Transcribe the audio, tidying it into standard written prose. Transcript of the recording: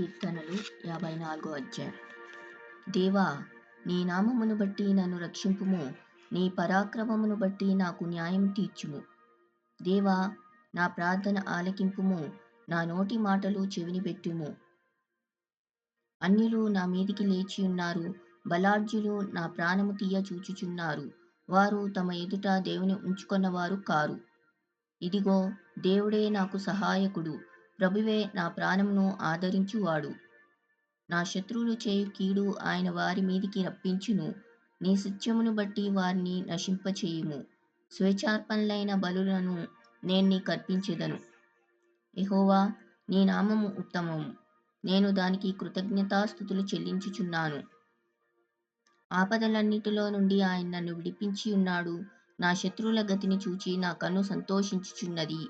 కీర్తనలు 54 అధ్యాయం. దేవా, నీ నామమును బట్టి నన్ను రక్షింపుము, నీ పరాక్రమమును బట్టి నాకు న్యాయం తీర్చుము. దేవా, నా ప్రార్థన ఆలకింపుము, నా నోటి మాటలు చెవిని పెట్టుము. అన్యులు నా మీదికి లేచియున్నారు, బలాఢ్యులు నా ప్రాణము తీయ చూచుచున్నారు. వారు తమ ఎదుట దేవుని ఉంచుకొన్నవారు కారు. ఇదిగో, దేవుడే నాకు సహాయకుడు, ప్రభువే నా ప్రాణమును ఆదరించువాడు. నా శత్రువులు చేయు కీడు ఆయన వారి మీదికి రప్పించును. నీ సత్యమును బట్టి వారిని నశింపచేయుము. స్వేచ్ఛార్పణలైన బలులను నేను నీకర్పించెదను. యెహోవా, నీ నామము ఉత్తమము, నేను దానికి కృతజ్ఞతాస్తుతులు చెల్లించుచున్నాను. ఆపదలన్నిటిలో నుండి ఆయన నన్ను విడిపించి ఉన్నాడు. నా శత్రువుల గతిని చూచి నా కన్ను సంతోషించుచున్నది.